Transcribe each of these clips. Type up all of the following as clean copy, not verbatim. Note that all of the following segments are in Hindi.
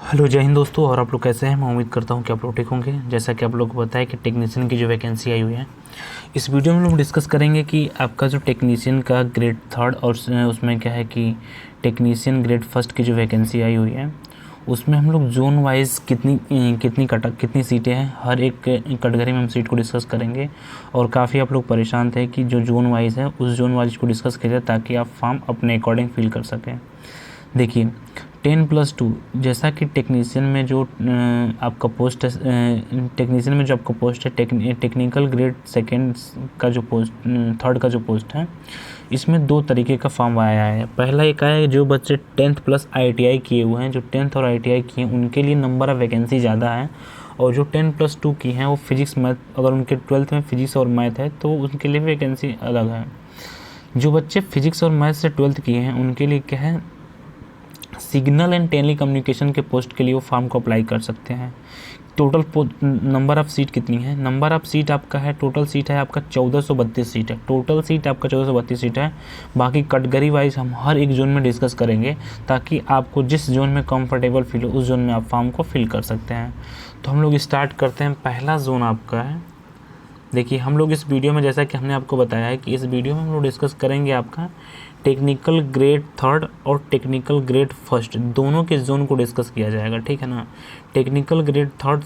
हेलो जय हिंद दोस्तों। और आप लोग कैसे हैं? मैं उम्मीद करता हूं कि आप लोग ठीक होंगे। जैसा कि आप लोग को पता है कि टेक्नीशियन की जो वैकेंसी आई हुई है, इस वीडियो में हम लोग डिस्कस करेंगे कि आपका जो टेक्नीशियन का ग्रेड थर्ड और उसमें क्या है कि टेक्नीशियन ग्रेड फर्स्ट की जो वैकेंसी आई हुई है, उसमें हम लोग जोन वाइज कितनी सीटें हैं, हर एक कैटेगरी में हम सीट को डिस्कस करेंगे। और काफ़ी आप लोग परेशान थे कि जो जोन वाइज है उस जोन वाइज को डिस्कस कीजिए ताकि आप फॉर्म अपने अकॉर्डिंग फिल कर सकें। देखिए 10+2 जैसा कि टेक्नीशियन में जो आपका पोस्ट है, टेक्नीशियन में जो आपका पोस्ट है टेक्निकल ग्रेड सेकंड का जो पोस्ट, थर्ड का जो पोस्ट है, इसमें दो तरीके का फॉर्म आया है। पहला एक आया है जो बच्चे 10th+ ITI किए हुए हैं, जो 10th और ITI किए हैं उनके लिए नंबर ऑफ़ वैकेंसी ज़्यादा है। और जो 10+2 की हैं वो फिजिक्स मैथ, अगर उनके 12th में फिजिक्स और मैथ है तो उनके लिए वैकेंसी अलग है। जो बच्चे फिजिक्स और मैथ से 12th किए हैं उनके लिए क्या है, सिग्नल एंड टेली कम्युनिकेशन के पोस्ट के लिए वो फॉर्म को अप्लाई कर सकते हैं। टोटल नंबर ऑफ़ सीट कितनी है? नंबर ऑफ़ सीट आपका है, टोटल सीट है आपका 1432 सीट है। टोटल सीट आपका 1432 सीट है। बाकी कैटेगरी वाइज हम हर एक जोन में डिस्कस करेंगे ताकि आपको जिस जोन में कंफर्टेबल फील हो उस जोन में आप फॉर्म को फिल कर सकते हैं। तो हम लोग स्टार्ट करते हैं। पहला जोन आपका है, देखिए हम लोग इस वीडियो में, जैसा कि हमने आपको बताया है कि इस वीडियो में हम लोग डिस्कस करेंगे आपका टेक्निकल ग्रेड थर्ड और टेक्निकल ग्रेड फर्स्ट, दोनों के जोन को डिस्कस किया जाएगा, ठीक है ना। टेक्निकल ग्रेड थर्ड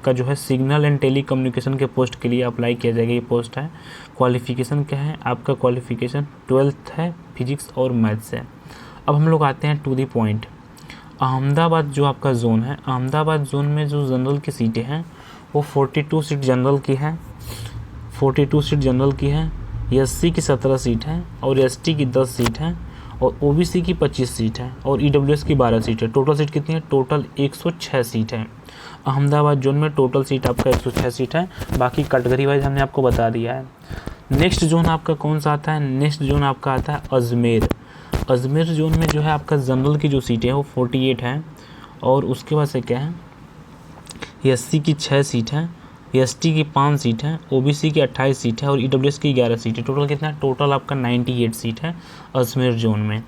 का जो है सिग्नल एंड टेली कम्युनिकेशन के पोस्ट के लिए अप्लाई किया जाएगा। ये पोस्ट है, क्वालिफ़िकेशन क्या है आपका? क्वालिफ़िकेशन 12th है, फिजिक्स और मैथ से। अब हम लोग आते हैं टू द पॉइंट। अहमदाबाद जो आपका जोन है, अहमदाबाद जोन में जो जनरल की सीटें हैं वो 42 सीट जनरल की है, 42 सीट जनरल की है। SC की 17 सीट है और ST की 10 सीट है और OBC की 25 सीट है और EWS की 12 सीट है। टोटल सीट कितनी है? टोटल 106 सीट है। अहमदाबाद जोन में टोटल सीट आपका 106 सीट है। बाकी कैटेगरी वाइज हमने आपको बता दिया है। नेक्स्ट जोन आपका कौन सा आता है? नेक्स्ट जोन आपका आता है अजमेर। अजमेर जोन में जो है आपका जनरल की जो सीटें हैं वो 48 हैं और उसके बाद से क्या है, SC की 6 सीट है, ST की 5 सीट है, OBC की 28 सीट है और EWS की 11 सीट है। टोटल कितना है? टोटल आपका 98 सीट है अजमेर जोन में।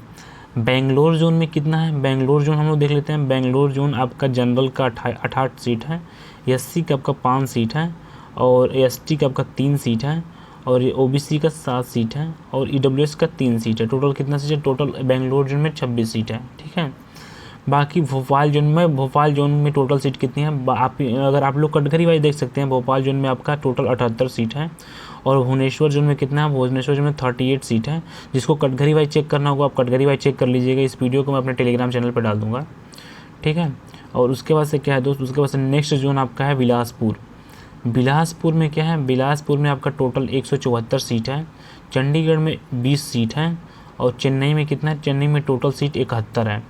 बेंगलोर जोन में कितना है? बेंगलोर जोन हम लोग देख लेते हैं। बेंगलोर जोन आपका जनरल का 68 सीट है, SC का आपका 5 सीट है और ST का आपका 3 सीट है और OBC का 7 सीट है और EWS का 3 सीट है। टोटल कितना सीट है? टोटल बेंगलोर जोन में 26 सीट है, ठीक है। बाकी भोपाल जोन में टोटल सीट कितनी है? अगर आप लोग कैटेगरी वाइज देख सकते हैं, भोपाल जोन में आपका टोटल 78 सीट है और भुवनेश्वर जोन में कितना है? भुवनेश्वर जोन में 38 सीट है। जिसको कैटेगरी वाइज चेक करना होगा आप कैटेगरी वाइज चेक कर लीजिएगा। इस वीडियो को मैं अपने टेलीग्राम चैनल पर डाल दूँगा, ठीक है। और उसके बाद से क्या है दोस्त, उसके बाद से नेक्स्ट जोन आपका है बिलासपुर। बिलासपुर में क्या है? बिलासपुर में आपका टोटल 174 सीट है। चंडीगढ़ में 20 सीट है और चेन्नई में कितना है? चेन्नई में टोटल सीट 71 है।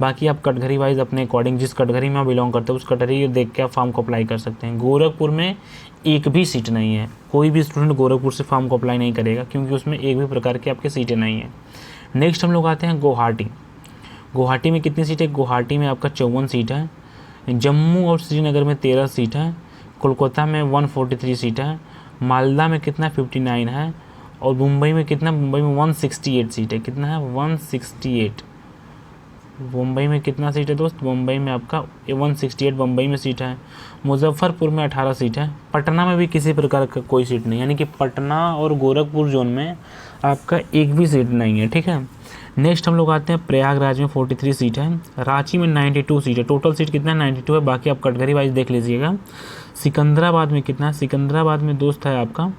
बाकी आप कैटेगरी वाइज अपने अकॉर्डिंग जिस कैटेगरी में आप बिलोंग करते हैं उस कैटेगरी देख के आप फॉर्म को अप्लाई कर सकते हैं। गोरखपुर में एक भी सीट नहीं है। कोई भी स्टूडेंट गोरखपुर से फॉर्म को अप्लाई नहीं करेगा क्योंकि उसमें एक भी प्रकार की आपकी सीटें नहीं है। नेक्स्ट हम लोग आते हैं गुवाहाटी। गुवाहाटी में कितनी सीट है? गुवाहाटी में आपका 54 सीट है। जम्मू और श्रीनगर में 13 सीट है। कोलकाता में 143 सीट है। मालदा में कितना? 59 है और मुंबई में कितना? मुंबई में 168 सीट है। कितना है? 168। मुंबई में कितना सीट है दोस्त? मुंबई में आपका 168 मुंबई में सीट है। मुजफ्फरपुर में 18 सीट है। पटना में भी किसी प्रकार का कोई सीट नहीं, यानी कि पटना और गोरखपुर जोन में आपका एक भी सीट नहीं है, ठीक है। नेक्स्ट हम लोग आते हैं प्रयागराज में 43 सीट है। रांची में 92 सीट है। टोटल सीट कितना है? 92 है। बाकी आप कैटेगरी वाइज देख लीजिएगा। सिकंदराबाद में कितना है? सिकंदराबाद में दोस्त है आपका,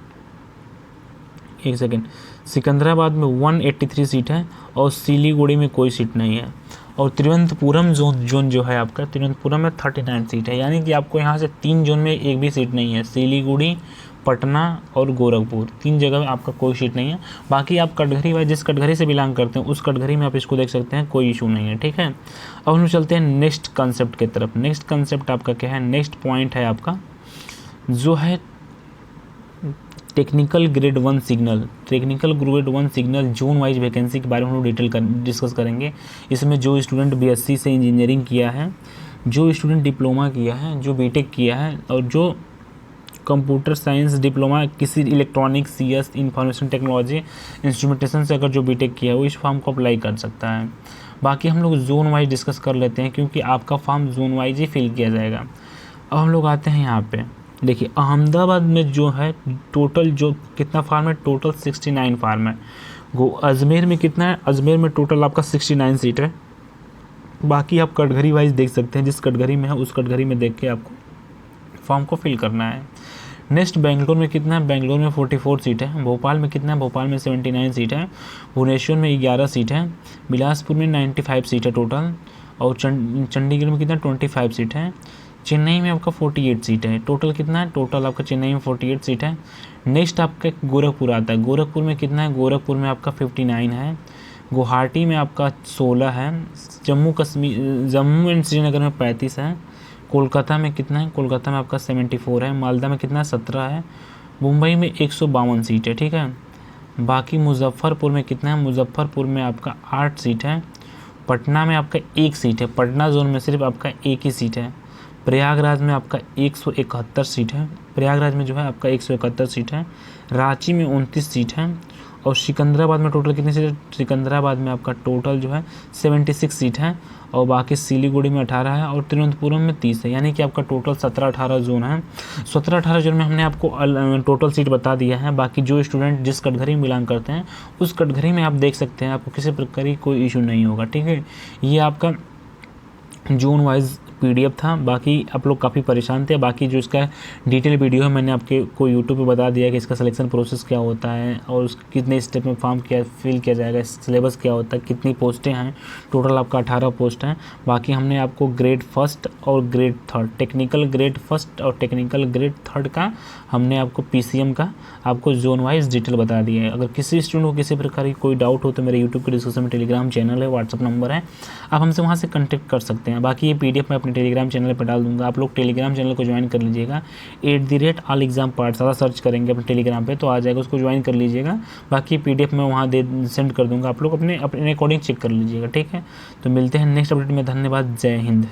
एक सेकेंड, सिकंदराबाद में 183 सीट है और सिलीगुड़ी में कोई सीट नहीं है। और तिरुवनंतपुरम जोन जो है आपका, तिरुवनंतपुरम में 39 सीट है। यानी कि आपको यहाँ से 3 जोन में एक भी सीट नहीं है। सिलीगुड़ी, पटना और गोरखपुर, 3 जगह में आपका कोई सीट नहीं है। बाकी आप कैटेगरी वाइज जिस कैटेगरी से बिलोंग करते हैं उस कैटेगरी में आप इसको देख सकते हैं, कोई इशू नहीं है, ठीक है। अब हम चलते हैं नेक्स्ट कंसेप्ट की तरफ। नेक्स्ट कंसेप्ट आपका क्या है? नेक्स्ट पॉइंट है आपका जो है technical grade 1 signal. Technical grade 1 signal zone wise vacancy के बारे में हम लोग डिटेल डिस्कस करेंगे। इसमें जो स्टूडेंट BSc से इंजीनियरिंग किया है, जो स्टूडेंट डिप्लोमा किया है, जो बीटेक किया है और जो कंप्यूटर साइंस डिप्लोमा किसी electronics, CS, information technology, instrumentation से अगर जो बीटेक किया है वो इस फॉर्म को अप्लाई कर सकता है। बाकी हम लोग जोन वाइज डिस्कस कर लेते हैं, क्योंकि आपका फॉर्म जोन वाइज ही फिल किया जाएगा। अब हम लोग आते हैं यहाँ पे, देखिए अहमदाबाद में जो है टोटल जो कितना फार्म है, टोटल 69 फार्म है। वो अजमेर में कितना है, अजमेर में टोटल आपका 69 सीट है। बाकी आप कैटेगरी वाइज देख सकते हैं, जिस कैटेगरी में है उस कैटेगरी में देख के आपको फॉर्म को फिल करना है। नेक्स्ट बेंगलोर में कितना है, बेंगलोर में 44 सीट है। भोपाल में कितना है, भोपाल में 79 सीट है। भुवनेश्वर में 11 सीट है। बिलासपुर में 95 सीट है टोटल। और चंडीगढ़ में कितना 25 सीट है। चेन्नई में आपका 48 सीट है। टोटल कितना है, टोटल आपका चेन्नई में 48 सीट है। नेक्स्ट आपका गोरखपुर आता है, गोरखपुर में कितना है, गोरखपुर में आपका 59 है। गुवाहाटी में आपका 16 है। जम्मू एंड श्रीनगर में 35 है। कोलकाता में कितना है, कोलकाता में आपका 74 है। मालदा में कितना है, 17 है। मुंबई में 152 सीट है, ठीक है। बाकी मुजफ्फरपुर में कितना है, मुजफ्फरपुर में आपका 8 सीट है। पटना में आपका 1 सीट है, पटना जोन में सिर्फ आपका 1 ही सीट है। प्रयागराज में आपका 171 सीट है, प्रयागराज में जो है आपका 171 सीट है। रांची में 29 सीट है। और सिकंदराबाद में टोटल कितनी सीट है, सिकंदराबाद में आपका टोटल जो है 76 सीट है। और बाकी सिलीगुड़ी में 18 है और तिरुवनंतपुरम में 30 है। यानी कि आपका टोटल 17-18 जोन है। 17-18 जोन में हमने आपको टोटल सीट बता दिया है। बाकी जो स्टूडेंट जिस कैटेगरी में बिलोंग करते हैं उस कैटेगरी में आप देख सकते हैं, आपको किसी प्रकार की कोई इशू नहीं होगा, ठीक है। ये आपका जोन वाइज PDF था। बाकी आप लोग काफ़ी परेशान थे। बाकी जो इसका डिटेल वीडियो है मैंने आपके को यूट्यूब पे बता दिया कि इसका सिलेक्शन प्रोसेस क्या होता है और कितने स्टेप में फॉर्म क्या फिल किया जाएगा, सिलेबस क्या होता है, कितनी पोस्टें हैं। टोटल आपका 18 पोस्ट हैं। बाकी हमने आपको ग्रेड फर्स्ट और grade third, technical grade first और टेक्निकल ग्रेड थर्ड का हमने आपको PCM का आपको जोन वाइज डिटेल बता दिया है। अगर किसी स्टूडेंट को किसी प्रकार की कोई डाउट हो तो मेरे यूट्यूब के डिस्क्रिप्शन में टेलीग्राम चैनल है, व्हाट्सअप नंबर है, आप हमसे वहाँ से कॉन्टैक्ट कर सकते हैं। बाकी ये PDF मैं अपने टेलीग्राम चैनल पर डाल दूंगा, आप लोग टेलीग्राम चैनल को ज्वाइन कर लीजिएगा। @ऑल एग्जाम पाठशाला सर्च करेंगे अपने टेलीग्राम पे तो आ जाएगा, उसको ज्वाइन कर लीजिएगा। बाकी PDF मैं वहाँ सेंड कर दूंगा, आप लोग अपने अकॉर्डिंग चेक कर लीजिएगा, ठीक है। तो मिलते हैं नेक्स्ट अपडेट में। धन्यवाद, जय हिंद।